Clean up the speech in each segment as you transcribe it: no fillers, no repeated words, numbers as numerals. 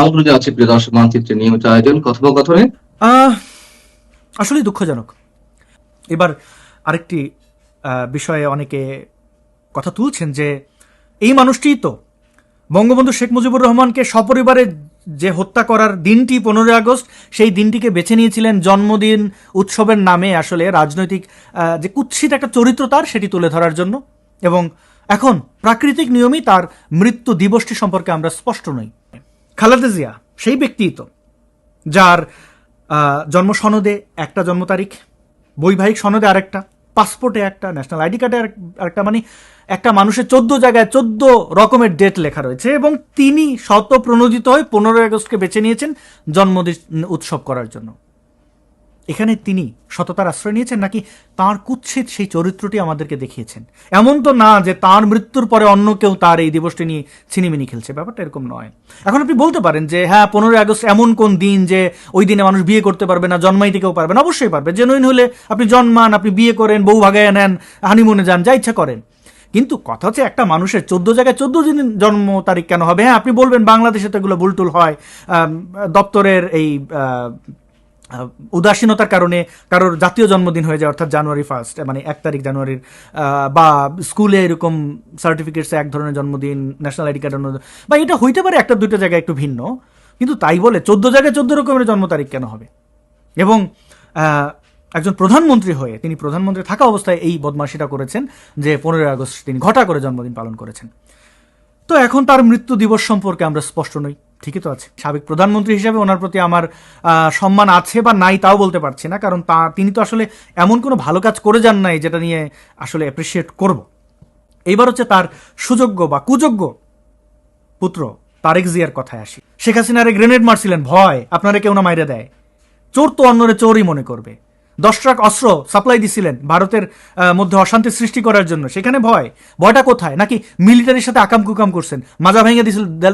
আমন্ত্রণ জানাচ্ছি প্রিয় দর্শক মানচিত্রের নিয়মিত আয়োজন কথোপকথনে। আহ, আসলেই দুঃখজনক। এবার আরেকটি বিষয়ে অনেকে কথা তুলছেন যে এই মানুষটিই তো বঙ্গবন্ধু শেখ মুজিবুর রহমানকে সপরিবারে যে হত্যা করার দিনটি 15ই আগস্ট, সেই দিনটিকে বেছে নিয়েছিলেন জন্মদিন উৎসবের নামে আসলে রাজনৈতিক যে কুৎসিত একটা চরিত্র তার সেটি তুলে ধরার জন্য। এবং এখন প্রাকৃতিক নিয়মেই তার মৃত্যু দিবসটি সম্পর্কে আমরা স্পষ্ট নই। খালেদা জিয়া সেই ব্যক্তিই তো যার জন্ম সনদে একটা জন্ম তারিখ, বৈবাহিক সনদে আরেকটা, পাসপোর্টে একটা, ন্যাশনাল আইডি কার্ডে আরেকটা, মানে একটা মানুষের 14 জায়গায় 14 রকমের ডেট লেখা রয়েছে। এবং তিনি স্বতঃপ্রণোদিত হয়ে 15ই আগস্টকে বেছে নিয়েছেন জন্মদিন উৎসব করার জন্য। এখানে তিনি সততার আশ্রয় নিয়েছেন নাকি তার কুৎসিত সেই চরিত্রটি আমাদেরকে দেখিয়েছেন? এমন তো না যে তার মৃত্যুর পরে অন্য কেউ তার এই দিবসটি নিয়ে ছিনিমিনি খেলছে, ব্যাপারটা এরকম নয়। এখন আপনি বলতে পারেন যে হ্যাঁ, 15ই আগস্ট এমন কোন দিন যে ওই দিনে মানুষ বিয়ে করতে পারবে না, জন্মাইতে কেউ পারবে না? অবশ্যই পারবে। জেনুইন হলে আপনি জন্মান, আপনি বিয়ে করেন, বউ ভাগায় নেন, হানিমুনে যান, যা ইচ্ছা করেন। কিন্তু কথা হচ্ছে একটা মানুষের 14 জায়গায় 14 দিন জন্ম তারিখ কেন হবে? হ্যাঁ, আপনি বলবেন বাংলাদেশে তো এগুলো বুলটুল হয়, দপ্তরের এই উদাসীনতার কারণে কারোর জাতীয় জন্মদিন হয়ে যায়, অর্থাৎ জানুয়ারি 1, মানে 1 তারিখ জানুয়ারির, বা স্কুলে এরকম সার্টিফিকেটসে এক ধরনের জন্মদিন, ন্যাশনাল আইডি কার্ড বা এটা হইতে পারে একটা দুইটা জায়গায় একটু ভিন্ন। কিন্তু তাই বলে 14 জায়গায় 14 রকমের জন্ম তারিখ কেন হবে? এবং একজন প্রধানমন্ত্রী হয়ে, তিনি প্রধানমন্ত্রী থাকা অবস্থায় এই বদমাশিটা করেছেন যে 15ই আগস্ট তিনি ঘটা করে জন্মদিন পালন করেছেন। তো এখন তার মৃত্যু দিবস সম্পর্কে আমরা স্পষ্ট নই, ঠিকই তো আছে। সাবেক প্রধানমন্ত্রী হিসেবে ওনার প্রতি আমার সম্মান আছে বা নাই তাও বলতে পারছি না, কারণ তিনি তো আসলে এমন কোনো ভালো কাজ করে যান নাই যেটা নিয়ে আসলে অ্যাপ্রিসিয়েট করব। এইবার হচ্ছে তার সুযোগ্য বা কুযোগ্য পুত্র তারেক জিয়ার কথায় আসি। শেখ হাসিনারে গ্রেনেড মারছিলেন, ভয় আপনারা কেউ না মাইরে দেয়, চোর তো অন্যরে চোরই মনে করবে। 10 ট্রাক অস্ত্র সাপ্লাই দিছিলেন ভারতের মধ্যে অশান্তি সৃষ্টি করার জন্য, সেখানে ভয়টা কোথায়? নাকি মিলিটারির সাথে আকাম কুকাম করছেন? মাজা ভেঙে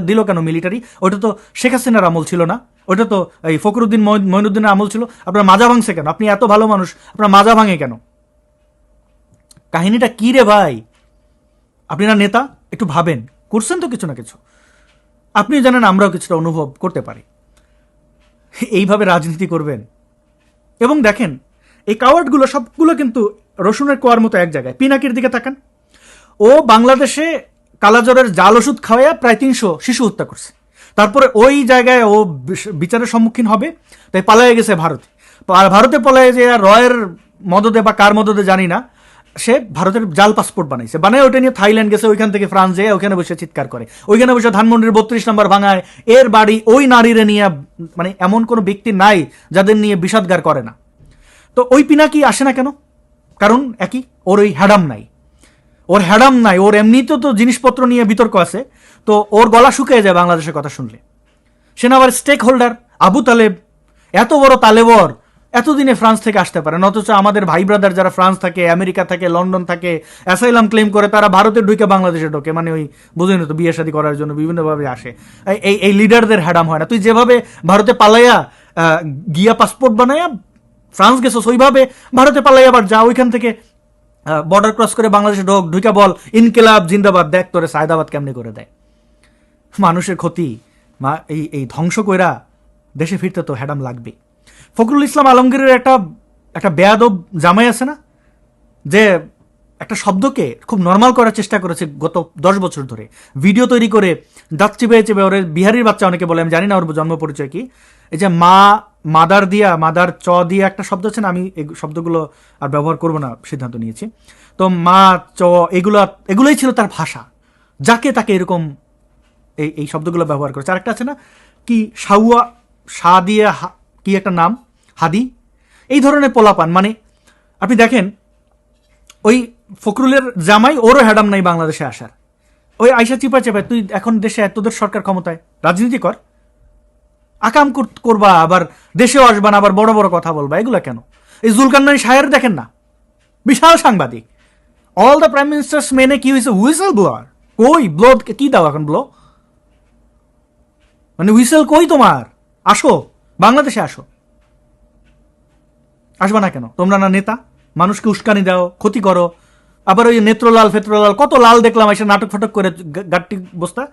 দিল কেন মিলিটারি? ওটা তো শেখ হাসিনার আমল ছিল না, ওটা তো এই ফখরুদ্দিন মঈনুদ্দিনের আমল ছিল। আপনার মাজা ভাঙছে কেন? আপনি এত ভালো মানুষ, আপনার মাজা ভাঙে কেন? কাহিনীটা কি রে ভাই? আপনি না নেতা, একটু ভাবেন। করছেন তো কিছু না কিছু, আপনি জানেন, আমরাও কিছুটা অনুভব করতে পারি। এইভাবে রাজনীতি করবেন? এবং দেখেন এই কাওয়ার্ডগুলো সবগুলো কিন্তু রসুনের কোয়ার মতো এক জায়গায়। পিনাকির দিকে তাকান, ও বাংলাদেশে কালাজ্বরের জাল ওষুধ খাওয়াইয়া প্রায় 300 শিশু হত্যা করছে। তারপরে ওই জায়গায় ও বিচারের সম্মুখীন হবে, তাই পালায়ে গেছে ভারতে। ভারতে পালায়ে যে রয়ের মদদে বা কার মদদে জানি না, সে ভারতের জাল পাসপোর্ট বানাইছে, বানায় ওইটা নিয়ে থাইল্যান্ড গেছে, ওইখান থেকে ফ্রান্স যেয়ে ওখানে বসে চিৎকার করে, ওইখানে বসে ধানমন্ডির 32 নম্বর ভাঙায়। এর বাড়ি ওই নারীরে নিয়ে, মানে এমন কোনো ব্যক্তি নাই যাদের নিয়ে বিষাদগার করে না। তো ওই পিনাকি আসে না কেন? কারণ একই, ওর ওই হ্যাডাম নাই, ওর এমনিতেও তো জিনিসপত্র নিয়ে বিতর্ক আছে, তো ওর গলা শুকিয়ে যায় বাংলাদেশের কথা শুনলে। সে না আবার স্টেক হোল্ডার আবু তালেব, এত বড় তালেবর এতদিনে ফ্রান্স থেকে আসতে পারে, অথচ আমাদের ভাই ব্রাদার যারা ফ্রান্স থাকে, আমেরিকা থাকে, লন্ডন থাকে, অ্যাসাইলাম ক্লেম করে, তারা ভারতে ঢুকে বাংলাদেশে ঢোকে, মানে ওই বুঝেন তো, বিয়ে শাদী করার জন্য বিভিন্নভাবে আসে। এই লিডারদের হ্যাডাম হয় না? তুই যেভাবে ভারতে পালাইয়া গিয়া পাসপোর্ট বানাইয়া ফ্রান্স গেছো, ওইভাবে ভারতে পালাই আবার যা, ওইখান থেকে বর্ডার ক্রস করে বাংলাদেশে ঢুকে বল ইনকিলাব জিন্দাবাদ, দেখ তোরে সায়দাবাদ কেমনি করে দেয়। মানুষের ক্ষতি এই ধ্বংস কইরা দেশে ফিরতে তো হ্যাডাম লাগবে। ফখরুল ইসলাম আলমগীরের একটা বেয়াদব জামাই আছে না, যে একটা শব্দকে খুব নর্মাল করার চেষ্টা করেছে গত 10 বছর ধরে, ভিডিও তৈরি করে দাঁত চিপে চেপে, ওর বিহারির বাচ্চা অনেকে বলে, আমি জানি না ওর জন্ম পরিচয় কি। এই যে মাদার চ দিয়ে একটা শব্দ আছে না, আমি এই শব্দগুলো আর ব্যবহার করবো না সিদ্ধান্ত নিয়েছি। তো মা চ এগুলোই ছিল তার ভাষা, যাকে তাকে এরকম এই শব্দগুলো ব্যবহার করেছে। আরেকটা আছে না কি, সাউয়া সা দিয়ে কি একটা নাম, হাদি, এই ধরনের পোলাপান। মানে আপনি দেখেন ওই ফখরুলের জামাই, ওরও হ্যাডাম নাই বাংলাদেশে আসার, ওই আইসা চিপা চেপা, তুই এখন দেশে তোদের সরকার ক্ষমতায়, রাজনীতি কর, আকাম করবা, আবার দেশেও আসবা না, আবার বড় বড় কথা বলবা, এগুলা কেন? এই জুলকারনাইন সাহের দেখেন না, বিশাল সাংবাদিক, অল দ্য প্রাইম মিনিস্টার্স মেনে কি হয়েছে, হুইসেল ব্লোয়ার। কই ব্লো কি দাও এখন ব্লো, মানে হুইসেল কই তোমার? আসো বাংলাদেশে, আসবা না কেন? তোমরা না নেতা, মানুষকে উস্কানি দাও, ক্ষতি করো। আবার ওই নেত্রলাল কত লাল দেখলাম এসে নাটক ফাটক করে গাট্টি বস্তা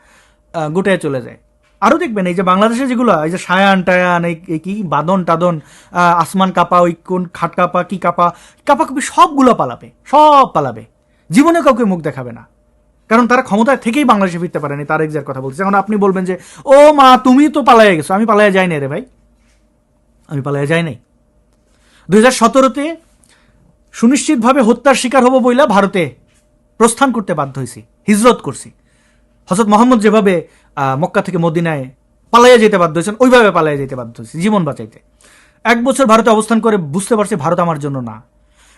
গুটায় চলে যায়। আরও দেখবেন এই যে বাংলাদেশে যেগুলো এই যে সায়ান টায়ান এই কি বাদন টাদন আসমান কাপা ওই কোন খাট কাপা কি কাপা কাপাকাপি সবগুলো পালাবে, সব পালাবে, জীবনে কাউকে মুখ দেখাবে না, কারণ তারা ক্ষমতায় থেকেই বাংলাদেশে ফিরতে পারেনি। তার এক্সার কথা বলছে। এখন আপনি বলবেন যে ও মা তুমি তো পালাইয়া গেছো, আমি পালাইয়া যাই নাই রে ভাই, আমি পালাইয়া যাই নাই। 2017-তে সুনিশ্চিতভাবে হত্যার শিকার হব বইলা ভারতে প্রস্থান করতে বাধ্য হয়েছি, হিজরত করছি। হযরত মোহাম্মদ যেভাবে মক্কা থেকে মদিনায় পালাইয়া যেতে বাধ্য হয়েছেন, ওইভাবে পালাইয়া যেতে বাধ্য হয়েছি জীবন বাঁচাইতে। 1 বছর ভারতে অবস্থান করে বুঝতে পারছি ভারত আমার জন্য না।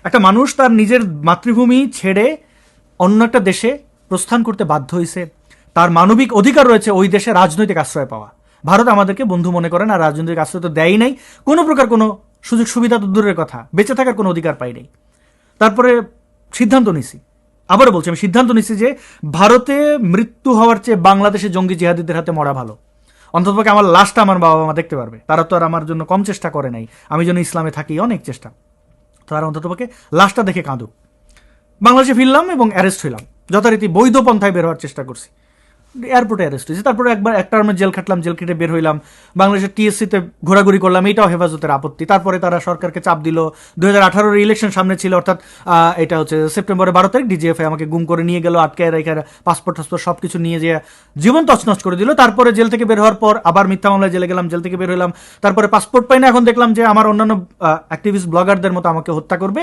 একটা মানুষ তার নিজের মাতৃভূমি ছেড়ে অন্য একটা দেশে প্রস্থান করতে বাধ্য হয়েছে, তার মানবিক অধিকার রয়েছে ওই দেশে রাজনৈতিক আশ্রয় পাওয়া। ভারত আমাদেরকে বন্ধু মনে করেন, আর রাজনৈতিক আশ্রয় তো দেয়ই নাই, কোনো প্রকার কোনো সুযোগ সুবিধা তো দূরের কথা, বেঁচে থাকার কোনো অধিকার পাই নাই। তারপরে সিদ্ধান্ত নিছি, আবারও বলছি, আমি সিদ্ধান্ত নিচ্ছি যে ভারতে মৃত্যু হওয়ার চেয়ে বাংলাদেশে জঙ্গি জিহাদিদের হাতে মরা ভালো। অন্ততপক্ষে আমার লাশটা আমার বাবা মা দেখতে পারবে। তারা তো আর আমার জন্য কম চেষ্টা করে নাই, আমি যেন ইসলামে থাকি অনেক চেষ্টা, তারা অন্ততপক্ষে লাশটা দেখে কাঁদুক। বাংলাদেশে ফিরলাম এবং অ্যারেস্ট হইলাম, যথারীতি বৈধ পন্থায় বের হওয়ার চেষ্টা করছি, এয়ারপোর্টে অ্যারেস্ট হয়েছে। তারপরে একবার এক টার্মে জেল খাটলাম, জেল কেটে বের হইলাম, বাংলাদেশের টিএসসিতে ঘোরাঘুরি করলাম, এটাও হেফাজতের আপত্তি। তারপরে তারা সরকারকে চাপ দিল, 2018-র ইলেকশন সামনে ছিল, অর্থাৎ এটা হচ্ছে সেপ্টেম্বরের 12 তারিখ, ডিজিএফআই আমাকে গুম করে নিয়ে গেল, আটকায় রেখে পাসপোর্ট টাসপোর্ট সব কিছু নিয়ে যেয়ে জীবন তছনছ করে দিল। তারপরে জেল থেকে বের হওয়ার পর আবার মিথ্যা মামলায় জেলে গেলাম, জেল থেকে বের হইলাম, তারপরে পাসপোর্ট পাই না। এখন দেখলাম যে আমার অন্যান্য অ্যাক্টিভিস্ট ব্লগারদের মতো আমাকে হত্যা করবে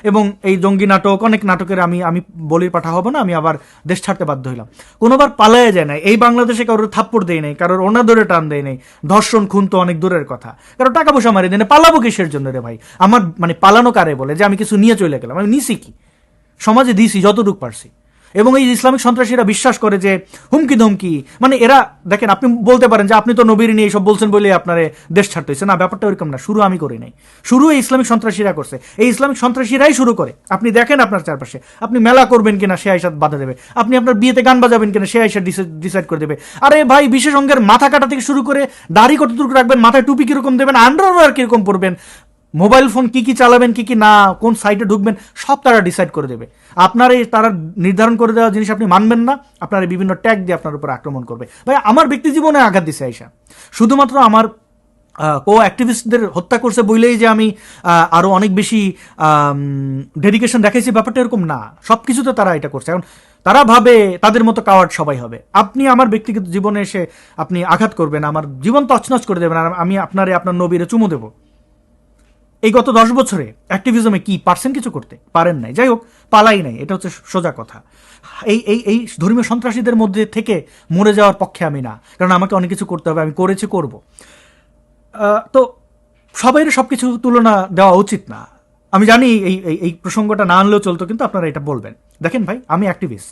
এবং এই জঙ্গি নাটক, অনেক নাটকের আমি বলির পাঠা হব না, আমি আবার দেশ ছাড়তে বাধ্য হইলাম। কোনোবার পালায় যায় না, এই বাংলাদেশে কারোর থাপ্পড় দেয় নাই, কারোর ওনা ধরে টান দেয় নাই, ধর্ষণ খুন তো অনেক দূরের কথা, কারো টাকা পয়সা মারি দেয় না। পালাবো কিসের জন্য রে ভাই? আমার মানে পালানো কারে বলে যে আমি কিছু নিয়ে চলে গেলাম? আমি নিছি কি? সমাজে দিছি যতটুকু পারছি। এবং এই ইসলামিক সন্ত্রাসীরা বিশ্বাস করে যে হুমকি ধমকি, মানে এরা দেখেন, আপনি বলতে পারেন যে আপনি তো নবীর নিয়ে এইসব বলছেন বলে আপনার দেশ ছাড়তে হয়েছে। না, ব্যাপারটা ওইরকম না। শুরু আমি করি নাই, শুরু এই ইসলামিক সন্ত্রাসীরা করছে। এই ইসলামিক সন্ত্রাসীরাই শুরু করে। আপনি দেখেন আপনার চারপাশে, আপনি মেলা করবেন কিনা সে আইসাত বাধা দেবে, আপনি আপনার বিয়েতে গান বাজাবেন কিনা সে আইসা ডিসাইড করে দেবে। আরে ভাই, বিশেষ অঙ্গের মাথা কাটা থেকে শুরু করে দাড়ি কতটুকু রাখবেন, মাথায় টুপি কিরকম দেবেন, আন্ডারওয়্যার কিরকম পরবেন, মোবাইল ফোন কি কি চালাবেন, কি কি না, কোন সাইটে ঢুকবেন, সব তারা ডিসাইড করে দেবে। আপনার এই তারা নির্ধারণ করে দেওয়া জিনিস আপনি মানবেন না, আপনার বিভিন্ন ট্যাগ দিয়ে আপনার উপর আক্রমণ করবে। ভাই, আমার ব্যক্তি জীবনে আঘাত দিছে আইসা, শুধুমাত্র আমার কো অ্যাক্টিভিস্টদের হত্যা করছে বইলেই যে আমি আরও অনেক বেশি ডেডিকেশন দেখাইছি, ব্যাপারটা এরকম না। সব কিছুতে তারা এটা করছে। এখন তারা ভাবে তাদের মতো কাওয়ার্ড সবাই হবে। আপনি আমার ব্যক্তিগত জীবনে এসে আপনি আঘাত করবেন, আমার জীবন তছনছ করে দেবেন, আর আমি আপনার নবীরে চুমু দেবো। এই গত 10 বছরে অ্যাক্টিভিজমে কি পারছেন? কিছু করতে পারেন নাই। যাই হোক, পালাই নাই, এটা হচ্ছে সোজা কথা। এই ধর্মীয় সন্ত্রাসীদের মধ্যে থেকে মরে যাওয়ার পক্ষে আমি না, কারণ আমাকে অনেক কিছু করতে হবে, আমি করেছি, করব। তো সবাই সব কিছু তুলনা দেওয়া উচিত না। আমি জানি এই প্রসঙ্গটা না আনলেও চলতো, কিন্তু আপনারা এটা বলবেন। দেখেন ভাই, আমি অ্যাক্টিভিস্ট,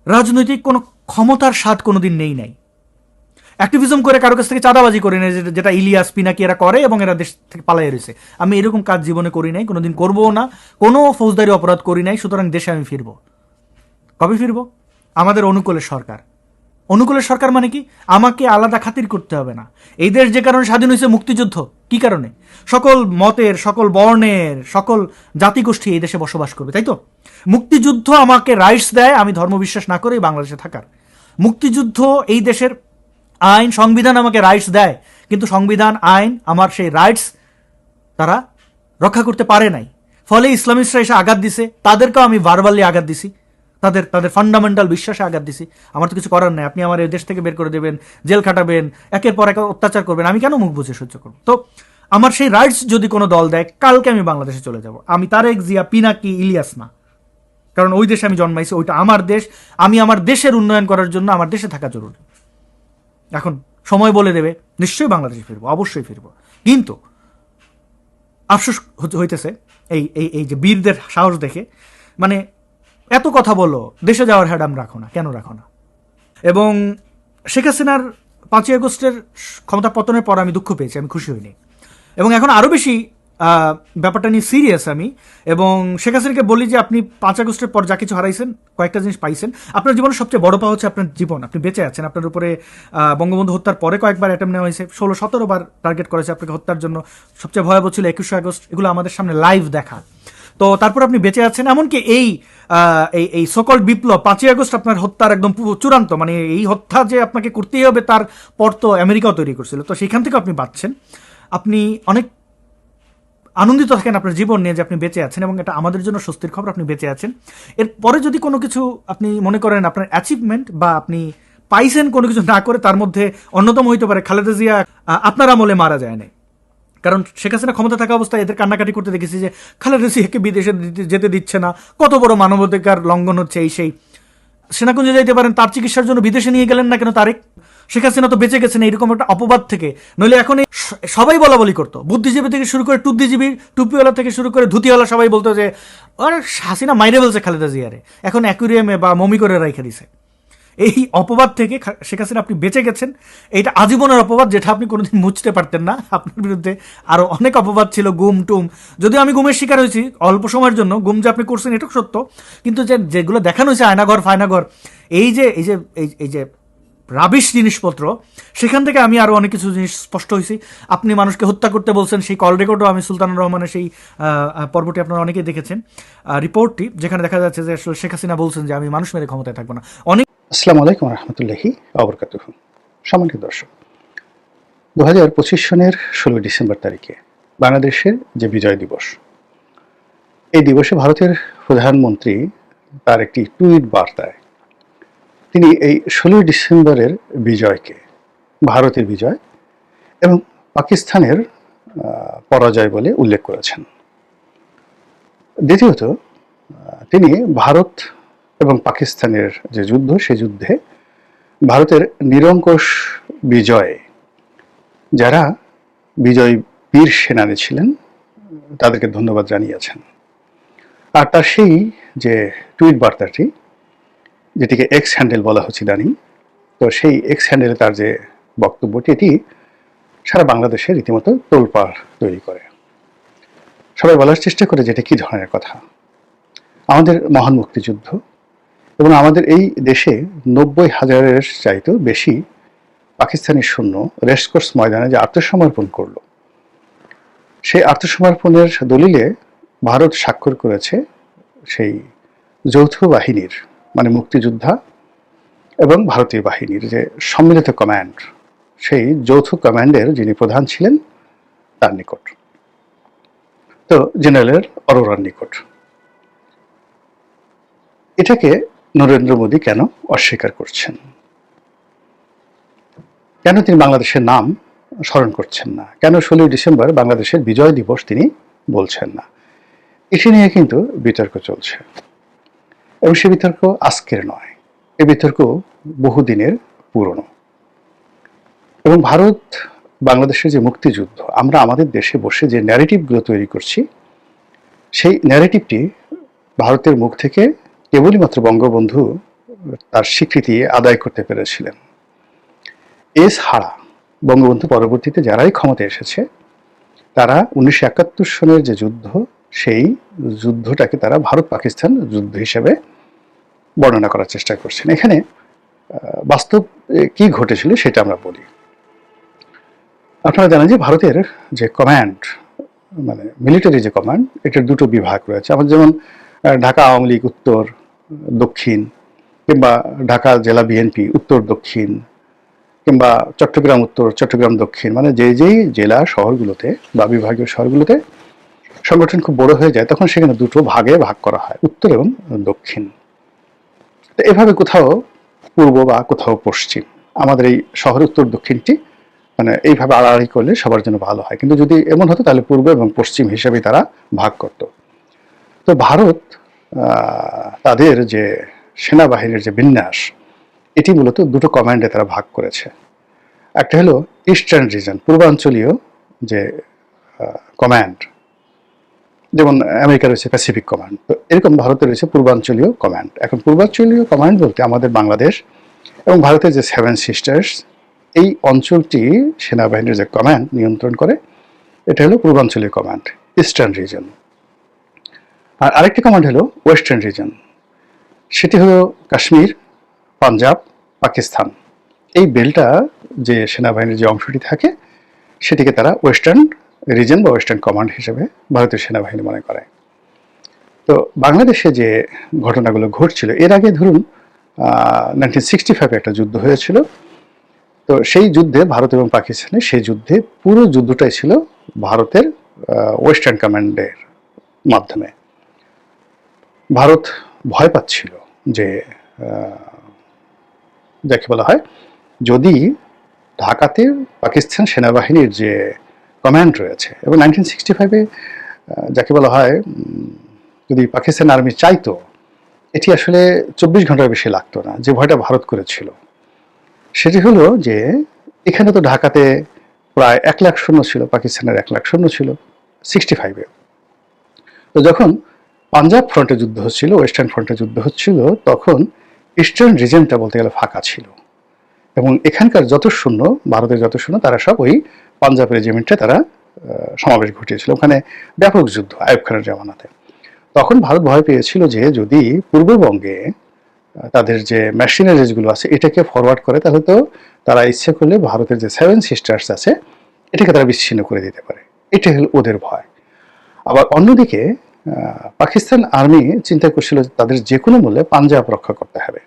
রাজনৈতিক কোনো ক্ষমতার স্বাদ কোনোদিন নেই নাই। অ্যাক্টিভিজম করে কারো কাছ থেকে চাঁদাবাজি করি নাই, যেটা ইলিয়াস পিনাকি এরা করে এবং এরা দেশ থেকে পালাই রয়েছে। আমি এরকম কাজ জীবনে করি নাই, কোনোদিন করবো না, কোনো ফৌজদারি অপরাধ করি নাই। সুতরাং দেশে আমি ফিরবো। কবে ফিরবো? আমাদের অনুকূলের সরকার। অনুকূলের সরকার মানে কি? আমাকে আলাদা খাতির করতে হবে না। এই দেশ যে কারণে স্বাধীন হয়েছে, মুক্তিযুদ্ধ। কি কারণে? সকল মতের, সকল বর্ণের, সকল জাতিগোষ্ঠী এই দেশে বসবাস করবে, তাই তো? মুক্তিযুদ্ধ আমাকে রাইটস দেয় আমি ধর্মবিশ্বাস না করে বাংলাদেশে থাকার। মুক্তিযুদ্ধ এই দেশের আইন, সংবিধান আমাকে রাইটস দেয়, কিন্তু সংবিধান, আইন, আমার সেই রাইটস তারা রক্ষা করতে পারে নাই। ফলে ইসলামিস্টরা এসে আঘাত দিছে, তাদেরকেও আমি ভার্বালি আঘাত দিছি, তাদের ফান্ডামেন্টাল বিশ্বাসে আঘাত দিছি। আমার তো কিছু করার নাই। আপনি আমার এই দেশ থেকে বের করে দেবেন, জেল খাটাবেন, একের পর এক অত্যাচার করবেন, আমি কেন মুখ বুঝে সহ্য করব? তো আমার সেই রাইটস যদি কোনো দল দেয়, কালকে আমি বাংলাদেশে চলে যাব। আমি তারেক জিয়া, পিনাকি, ইলিয়াস না, কারণ ওই দেশে আমি জন্মাইছি, ওইটা আমার দেশ। আমি আমার দেশের উন্নয়ন করার জন্য আমার দেশে থাকা জরুরি। এখন সময় বলে দেবে, নিশ্চয়ই বাংলাদেশে ফিরবো, অবশ্যই ফিরবো। কিন্তু আফসোস হইতেছে এই যে বীরদের সাহস দেখে, মানে এত কথা বলো, দেশে যাওয়ার হ্যাডাম রাখো না, কেন রাখো না? এবং শেখ হাসিনার 5ই আগস্টের ক্ষমতা পতনের পর আমি দুঃখ পেয়েছি, আমি খুশি হইনি। এবং এখন আরও বেশি ব্যাপারটা নিয়ে সিরিয়াস আমি। এবং শেখ হাসিনাকে বলি যে আপনি 5 আগস্টের পর যা কিছু হারাইছেন, কয়েকটা জিনিস পাইছেন। আপনার জীবনের সবচেয়ে বড় পাওয়া হচ্ছে আপনার জীবন, আপনি বেঁচে আছেন। আপনার উপরে বঙ্গবন্ধু হত্যার পরে কয়েকবার অ্যাটেম্প নেওয়া হয়েছে, 16-17 বার টার্গেট করেছে আপনাকে হত্যার জন্য। সবচেয়ে ভয়াবহ ছিল 21শে আগস্ট। এগুলো আমাদের সামনে লাইভ দেখা। তো তারপর আপনি বেঁচে আছেন, এমনকি এই এই সকল বিপ্লব 5ই আগস্ট আপনার হত্যার একদম চূড়ান্ত, মানে এই হত্যা যে আপনাকে করতেই হবে তার পর তো আমেরিকাও তৈরি করছিল, তো সেখান থেকে আপনি বাঁচছেন। আপনি অনেক আনন্দিত থাকেন আপনার জীবন নিয়ে যে আপনি বেঁচে আছেন, এবং এটা আমাদের জন্য স্বস্তির খবর, আপনি বেঁচে আছেন। এরপরে যদি কোনো কিছু আপনি মনে করেন আপনার অ্যাচিভমেন্ট বা আপনি পাইছেন কোনো কিছু না করে, তার মধ্যে অন্যতম হইতে পারে খালেদা জিয়া আপনার আমলে মারা যায় নাই। কারণ শেখ হাসিনা ক্ষমতা থাকা অবস্থায় এদের কান্নাকাটি করতে দেখেছি যে খালেদা জিয়াকে বিদেশে যেতে দিচ্ছে না, কত বড় মানবাধিকার লঙ্ঘন হচ্ছে, এই সেই। সেনাকুঞ্জে যাইতে পারেন, তার চিকিৎসার জন্য বিদেশে নিয়ে গেলেন না কেন তারেক? শেখ হাসিনা তো বেঁচে গেছেন এরকম একটা অপবাদ থেকে, নইলে এখন সবাই বলা বলি করতো, বুদ্ধিজীবী থেকে শুরু করে টুদ্দিজীবী, টুপিওয়ালা থেকে শুরু করে ধুতিওয়ালা, সবাই বলতো যে আর হাসিনা মাইরে বলছে খালেদা জিয়ারে, এখন অ্যাকুরিয়ামে বা মমি করে রেখে দিছে। এই অপবাদ থেকে শেখ হাসিনা আপনি বেঁচে গেছেন, এইটা আজীবনের অপবাদ, যেটা আপনি কোনোদিন মুছতে পারতেন না। আপনার বিরুদ্ধে আরও অনেক অপবাদ ছিল, গুম টুম, যদিও আমি গুমের শিকার হয়েছি অল্প সময়ের জন্য, গুম যে আপনি করছেন এটা সত্য, কিন্তু যেগুলো দেখানো হয়েছে আয়নাঘর ফায়নাঘর, এই যে এই যে এই যে রাবিশ জিনিসপত্র, সেখান থেকে আমি আরও অনেক কিছু জিনিস স্পষ্ট হয়েছি। আপনি মানুষকে হত্যা করতে বলছেন, সেই কল রেকর্ডও আমি সুলতানুর রহমানের সেই পর্বটি আপনারা অনেকেই দেখেছেন, রিপোর্টটি, যেখানে দেখা যাচ্ছে যে আসলে শেখ হাসিনা বলছেন যে আমি মানুষ মেরে ক্ষমতায় থাকবো না। অনেক আসসালামু আলাইকুম রহমতুল্লাহি আবরকাতুহু। সম্মানিত দর্শক, 2025 সনের 16 ডিসেম্বর তারিখে বাংলাদেশের যে বিজয় দিবস, এই দিবসে ভারতের প্রধানমন্ত্রী তার একটি টুইট বার্তায় তিনি এই 16 ডিসেম্বরের বিজয়কে ভারতের বিজয় এবং পাকিস্তানের পরাজয় বলে উল্লেখ করেছেন। দ্বিতীয়ত, তিনি ভারত এবং পাকিস্তানের যে যুদ্ধ, সে যুদ্ধে ভারতের নিরঙ্কুশ বিজয়ে যারা বিজয়ী বীর সেনানী ছিলেন তাদেরকে ধন্যবাদ জানিয়েছেন। আর তার সেই যে টুইট বার্তাটি, যেটিকে এক্স হ্যান্ডেল বলা হচ্ছে ইদানিং, তো সেই এক্স হ্যান্ডেলে তার যে বক্তব্যটি, এটি সারা বাংলাদেশে রীতিমতো তোলপাড় তৈরি করে। সবাই বলার চেষ্টা করে যেটা কী ধরনের কথা। আমাদের মহান মুক্তিযুদ্ধ এবং আমাদের এই দেশে 90,000-এর চাইতেও বেশি পাকিস্তানি সৈন্য রেসকোর্স ময়দানে যে আত্মসমর্পণ করল, সেই আত্মসমর্পণের দলিলে ভারত স্বাক্ষর করেছে সেই যৌথ বাহিনীর, মানে মুক্তিযোদ্ধা এবং ভারতীয় বাহিনীর যে সম্মিলিত কমান্ড, সেই যৌথ কমান্ডের যিনি প্রধান ছিলেন তার নিকট, তো জেনারেল অরোরার নিকট। এটাকে নরেন্দ্র মোদী কেন অস্বীকার করছেন? কেন তিনি বাংলাদেশের নাম স্মরণ করছেন না? কেন 16 ডিসেম্বর বাংলাদেশের বিজয় দিবস তিনি বলছেন না? এটি নিয়ে কিন্তু বিতর্ক চলছে, এবং সে বিতর্ক আজকের নয়, এ বিতর্ক বহুদিনের পুরনো। এবং ভারত বাংলাদেশের যে মুক্তিযুদ্ধ, আমরা আমাদের দেশে বসে যে ন্যারেটিভগুলো তৈরি করছি, সেই ন্যারেটিভটি ভারতের মুখ থেকে কেবলই মাত্র বঙ্গবন্ধু তার স্বীকৃতি আদায় করতে পেরেছিলেন। এছাড়া বঙ্গবন্ধু পরবর্তীতে যারাই ক্ষমতায় এসেছে, তারা 1971 সনের যে যুদ্ধ, সেই যুদ্ধটাকে তারা ভারত পাকিস্তান যুদ্ধ হিসেবে বর্ণনা করার চেষ্টা করছেন। এখানে বাস্তব কি ঘটেছিল সেটা আমরা বলি। আপনারা জানেন যে ভারতের যে কমান্ড, মানে মিলিটারি যে কমান্ড, এটার দুটো বিভাগ রয়েছে। আমাদের যেমন ঢাকা আওয়ামী লীগ উত্তর দক্ষিণ, কিংবা ঢাকা জেলা বিএনপি উত্তর দক্ষিণ, কিংবা চট্টগ্রাম উত্তর চট্টগ্রাম দক্ষিণ, মানে যেই জেলা শহরগুলোতে বা বিভাগীয় শহরগুলোতে সংগঠন খুব বড় হয়ে যায়, তখন সেখানে দুটো ভাগে ভাগ করা হয়, উত্তর এবং দক্ষিণ। তো এভাবে কোথাও পূর্ব বা কোথাও পশ্চিম, আমাদের এই শহর উত্তর দক্ষিণটি মানে এইভাবে আড়াআড়ি করলে সবার জন্য ভালো হয়। কিন্তু যদি এমন হতো তাহলে পূর্ব এবং পশ্চিম হিসেবে তারা ভাগ করত। তো ভারত তাদের যে সেনাবাহিনীর যে বিন্যাস, এটি মূলত দুটো কমান্ডে তারা ভাগ করেছে। একটা হলো ইস্টার্ন রিজন, পূর্বাঞ্চলীয় যে কমান্ড, যেমন আমেরিকা রয়েছে প্যাসিফিক কমান্ড, তো এরকম ভারতে রয়েছে পূর্বাঞ্চলীয় কমান্ড। এখন পূর্বাঞ্চলীয় কমান্ড বলতে আমাদের বাংলাদেশ এবং ভারতের যে 7 সিস্টার্স, এই অঞ্চলটি সেনাবাহিনীর যে কমান্ড নিয়ন্ত্রণ করে, এটা হলো পূর্বাঞ্চলীয় কমান্ড, ইস্টার্ন রিজন। আর আরেকটি কমান্ড হলো ওয়েস্টার্ন রিজন, সেটি হলো কাশ্মীর, পাঞ্জাব, পাকিস্তান। এই বেলটা যে সেনাবাহিনীর যে অংশটি থাকে, সেটিকে তারা ওয়েস্টার্ন রিজন বা ওয়েস্টার্ন কমান্ড হিসেবে ভারতীয় সেনাবাহিনী মনে করে। তো বাংলাদেশে যে ঘটনাগুলো ঘটছিল এর আগে ধরুন 1965 একটা যুদ্ধ হয়েছিল। তো সেই যুদ্ধে ভারত এবং পাকিস্তানের সেই যুদ্ধে পুরো যুদ্ধটাই ছিল ভারতের ওয়েস্টার্ন কমান্ডের মাধ্যমে। ভারত ভয় পাচ্ছিল যে যাকে বলা হয় যদি ঢাকাতে পাকিস্তান সেনাবাহিনীর যে কমান্ড রয়েছে এবং 1965-এ যাকে বলা হয় যদি পাকিস্তান আর্মি চাইতো এটি আসলে 24 ঘন্টার বেশি লাগতো না। যে ভয়টা ভারত করেছিল সেটি হলো যে এখানে তো ঢাকাতে প্রায় 1 লাখ সৈন্য ছিল, পাকিস্তানের 1 লাখ সৈন্য ছিল 65-এ। তো যখন পাঞ্জাব ফ্রন্টে যুদ্ধ হচ্ছিল, ওয়েস্টার্ন ফ্রন্টে যুদ্ধ হচ্ছিল, তখন ইস্টার্ন রিজনটা বলতে গেলে ফাঁকা ছিল এবং এখানকার যত সৈন্য, ভারতের যত সৈন্য তারা সব ওই পাঞ্জাব রেজিমেন্টে তারা সমাবেশ ঘটিয়েছিল। ওখানে ব্যাপক যুদ্ধ আইয়ুব খানের জামানাতে। তখন ভারত ভয় পেয়েছিল যে যদি পূর্ববঙ্গে তাদের যে মেশিনারিজগুলো আছে এটাকে ফরওয়ার্ড করে তাহলে তো তারা ইচ্ছে করলে ভারতের যে 7 সিস্টার্স আছে এটাকে তারা বিচ্ছিন্ন করে দিতে পারে। এটা হলো ওদের ভয়। আবার অন্যদিকে পাকিস্তান আর্মি চিন্তা করছিল তাদের যে কোনো মূল্যে পাঞ্জাব রক্ষা করতে হবে,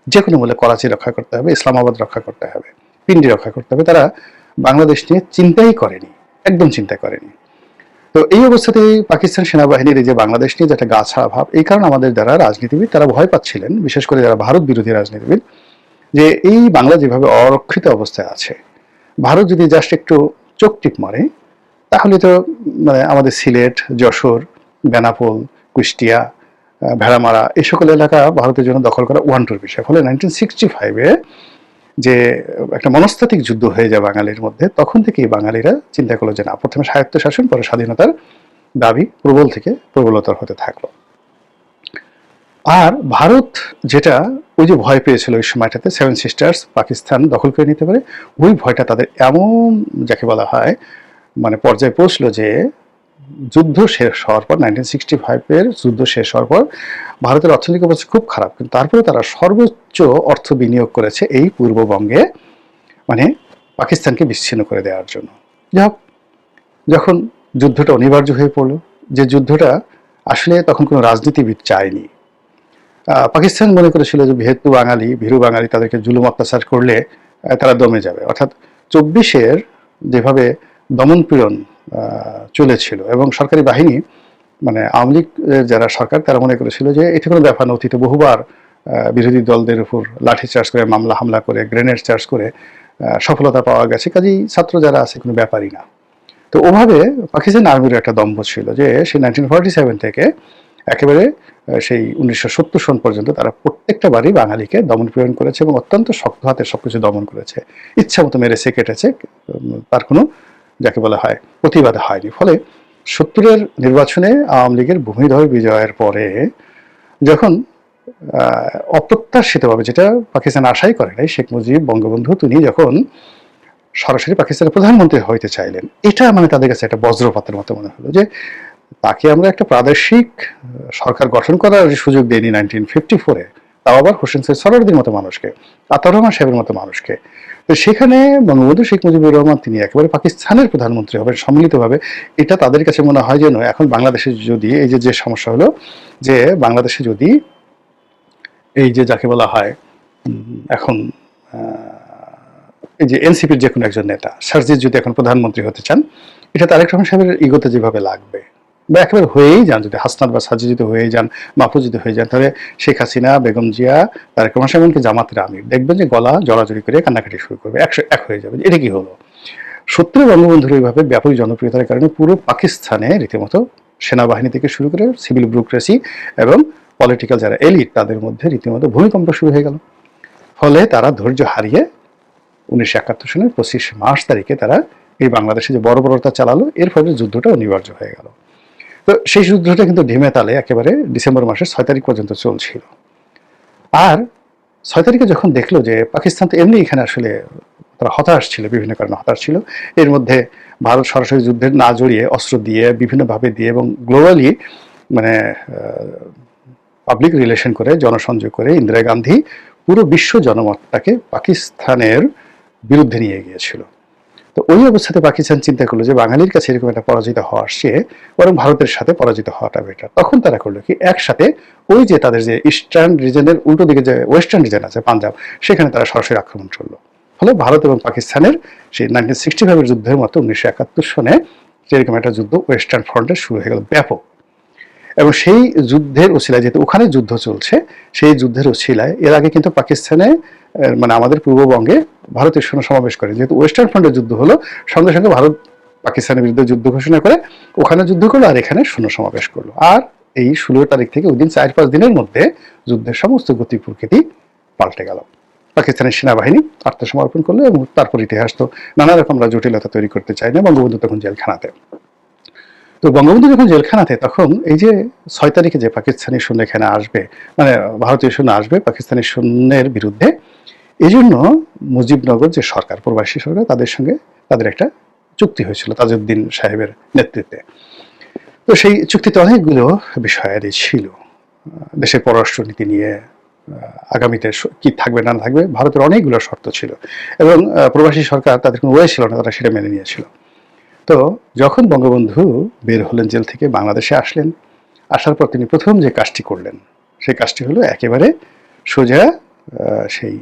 যে কোনো মূল্যে করাচি রক্ষা করতে হবে, ইসলামাবাদ রক্ষা করতে হবে, পিন্ডি রক্ষা করতে হবে। তারা বাংলাদেশ নিয়ে চিন্তাই করেনি, একদম চিন্তা করেনি। তো এই অবস্থাতেই পাকিস্তান সেনাবাহিনীর এই যে বাংলাদেশ নিয়ে যেটা গা ছাড়া ভাব, এই কারণে আমাদের যারা রাজনীতিবিদ তারা ভয় পাচ্ছিলেন, বিশেষ করে যারা ভারত বিরোধী রাজনীতিবিদ, যে এই বাংলা যেভাবে অরক্ষিত অবস্থায় আছে, ভারত যদি জাস্ট একটু চোখ টিপ মারে তাহলে তো মানে আমাদের সিলেট, যশোর, বেনাপোল, কুষ্টিয়া, ভেড়ামারা এই সকল এলাকা ভারতের জন্য দখল করা ওয়ান্টুর বিষয়। ফলে 1965-এ যে একটা মনস্তাত্ত্বিক যুদ্ধ হয়ে যায় বাঙালির মধ্যে, তখন থেকেই বাঙালিরা চিন্তা করলো যে না, প্রথমে স্বায়ত্তশাসন পরে স্বাধীনতার দাবি প্রবল থেকে প্রবলতর হতে থাকলো। আর ভারত যেটা ওই যে ভয় পেয়েছিল ওই সময়টাতে 7 সিস্টার্স পাকিস্তান দখল করে নিতে পারে, ওই ভয়টা তাদের এমন যাকে বলা হয় মানে পর্যায়ে পৌঁছলো যে যুদ্ধ শেষ হওয়ার পর 1965-এর যুদ্ধ শেষ হওয়ার পর ভারতের অর্থনৈতিক অবস্থা খুব খারাপ, কিন্তু তারপরে তারা সর্বোচ্চ অর্থ বিনিয়োগ করেছে এই পূর্ববঙ্গে, মানে পাকিস্তানকে বিচ্ছিন্ন করে দেওয়ার জন্য। যাই হোক, যখন যুদ্ধটা অনিবার্য হয়ে পড়লো, যে যুদ্ধটা আসলে তখন কোনো রাজনীতিবিদ চায়নি, পাকিস্তান মনে করেছিল যে যেহেতু বাঙালি, ভীরু বাঙালি, তাদেরকে জুলুম অত্যাচার করলে তারা দমে যাবে। অর্থাৎ 24-এর যেভাবে দমন পীড়ন চলেছিল এবং সরকারি বাহিনী মানে আওয়ামী লীগ যারা সরকার তারা মনে করেছিল যে এটা কোনো ব্যাপার না, অতীতে বহুবার বিরোধী দলদের উপর লাঠি চার্জ করে, মামলা হামলা করে, গ্রেনেড চার্জ করে সফলতা পাওয়া গেছে, কাজেই ছাত্র যারা আছে কোনো ব্যাপারই না। তো ওভাবে পাকিস্তান আর্মির একটা দম্ভ ছিল যে সেই 1947 থেকে একেবারে সেই 1970 সন পর্যন্ত তারা প্রত্যেকটা বাড়ি বাঙালিকে দমন পীড়ন করেছে এবং অত্যন্ত শক্ত হাতে সবকিছু দমন করেছে, ইচ্ছা মতো মেরেছে, কেটেছে, তার কোনো যাকে বলা হয় প্রতিবাদ হয়নি। ফলে 70-এর নির্বাচনে আওয়ামী লীগের ভূমিধর বিজয়ের পরে যখন অপ্রত্যাশিতভাবে, যেটা পাকিস্তান আশাই করে নাই, শেখ মুজিব বঙ্গবন্ধু তিনি যখন সরাসরি পাকিস্তানের প্রধানমন্ত্রী হইতে চাইলেন, এটা মানে তাদের কাছে একটা বজ্রপাতের মতো মনে হলো যে তাকে আমরা একটা প্রাদেশিক সরকার গঠন করার সুযোগ দেয়নি 1954-এ, তাও আবার হোসেন সৈয়দ সরওয়ার্দীর মতো মানুষকে, আতাউর রহমান সাহেবের মতো মানুষকে। তো সেখানে বঙ্গবন্ধু শেখ মুজিবুর রহমান তিনি একেবারে পাকিস্তানের প্রধানমন্ত্রী হবেন সম্মিলিতভাবে, এটা তাদের কাছে মনে হয় যেন এখন বাংলাদেশে যদি এই যে সমস্যা হলো যে বাংলাদেশে যদি এই যে যাকে বলা হয় এখন এই যে এনসিপির যে কোনো একজন নেতা সার্জিস যদি এখন প্রধানমন্ত্রী হতে চান, এটা তারেক রহমান সাহেবের ইগোতে যেভাবে লাগবে বা একেবারে হয়েই যান, যদি হাসনাত বা সার্জিস যদি হয়েই যান, মাহফুজ যদি হয়ে যান, তাহলে শেখ হাসিনা, বেগম জিয়া, তারেক রহমান সাহেব এমনকি জামাতের আমির দেখবেন যে গলা জড়াজড়ি করে কান্নাকাটি শুরু করবে, এক হয়ে যাবে। এটা কি হলো? সত্যি বঙ্গবন্ধুর এইভাবে ব্যাপক জনপ্রিয়তার কারণে পুরো পাকিস্তানে রীতিমতো সেনাবাহিনী থেকে শুরু করে সিভিল ব্যুরোক্রেসি এবং পলিটিক্যাল যারা এলিট তাদের মধ্যে রীতিমতো ভূমিকম্প শুরু হয়ে গেল। ফলে তারা ধৈর্য হারিয়ে 1971 সালের 25 মার্চ তারিখে তারা এই বাংলাদেশে যে বর্বরতা চালালো, এর ফলে যুদ্ধটা অনিবার্য হয়ে গেল। তো সেই যুদ্ধটা কিন্তু ঢিমে তালে একেবারে ডিসেম্বর মাসের 6 তারিখ পর্যন্ত চলছিল। আর 6 তারিখে যখন দেখলো যে পাকিস্তান তো এমনি এখানে আসলে তারা হতাশ ছিল, বিভিন্ন কারণে হতাশ ছিল, এর মধ্যে ভারত সরাসরি যুদ্ধে না জড়িয়ে অস্ত্র দিয়ে বিভিন্নভাবে দিয়ে এবং গ্লোবালি মানে পাবলিক রিলেশন করে, জনসংযোগ করে ইন্দিরা গান্ধী পুরো বিশ্ব জনমতটাকে পাকিস্তানের বিরুদ্ধে নিয়ে গিয়েছিল। তো তো ওই অবস্থাতে পাকিস্তান চিন্তা করলো যে বাঙালির কাছে এরকম একটা পরাজিত হওয়ার চেয়ে বরং ভারতের সাথে পরাজিত হওয়াটা বেটার। তখন তারা করলো কি, একসাথে ওই যে তাদের যে ইস্টার্ন রিজনের উল্টো দিকে যে ওয়েস্টার্ন রিজন আছে পাঞ্জাব, সেখানে তারা সরাসরি আক্রমণ করলো। ফলে ভারত এবং পাকিস্তানের সেই 1965 যুদ্ধের মতো 1971 সনে যেরকম একটা যুদ্ধ ওয়েস্টার্ন ফ্রন্টে শুরু হয়ে গেল ব্যাপক। এবং সেই যুদ্ধের ওসিলায়, যেহেতু ওখানে যুদ্ধ চলছে, সেই যুদ্ধের ওসিলায় এর আগে কিন্তু পাকিস্তানে মানে আমাদের পূর্ববঙ্গে ভারতের সৈন্য সমাবেশ করে। যেহেতু ওয়েস্টার্ন ফ্রন্টে যুদ্ধ হলো, সঙ্গে সঙ্গে ভারত পাকিস্তানের বিরুদ্ধে যুদ্ধ ঘোষণা করে ওখানে যুদ্ধ করলো আর এখানে সৈন্য সমাবেশ করলো। আর এই 16 তারিখ থেকে ওই দিন 4-5 দিনের মধ্যে যুদ্ধের সমস্ত গতি প্রকৃতি পাল্টে গেল। পাকিস্তানের সেনাবাহিনী আত্মসমর্পণ করলো এবং তারপর ইতিহাস তো নানা রকম জটিলতা তৈরি করতে চায় না। বঙ্গবন্ধু তখন জেলখানাতে। তো বঙ্গবন্ধু যখন জেলখানাতে, তখন এই যে 6 তারিখে যে পাকিস্তানি সৈন্য এখানে আসবে, মানে ভারতীয় সৈন্য আসবে পাকিস্তানি সৈন্যের বিরুদ্ধে, এই জন্য মুজিবনগর যে সরকার, প্রবাসী সরকার, তাদের সঙ্গে তাদের একটা চুক্তি হয়েছিল তাজউদ্দিন সাহেবের নেতৃত্বে। তো সেই চুক্তিতে অনেকগুলো বিষয়াদি ছিল, দেশের পররাষ্ট্রনীতি নিয়ে আগামীতে কি থাকবে না থাকবে, ভারতের অনেকগুলো শর্ত ছিল এবং প্রবাসী সরকার তাদের কোনো ওয়ে ছিল না, তারা সেটা মেনে নিয়েছিল। তো যখন বঙ্গবন্ধু বের হলেন জেল থেকে, বাংলাদেশে আসলেন, আসার পর তিনি প্রথম যে কাজটি করলেন সেই কাজটি হলো একেবারে সোজা সেই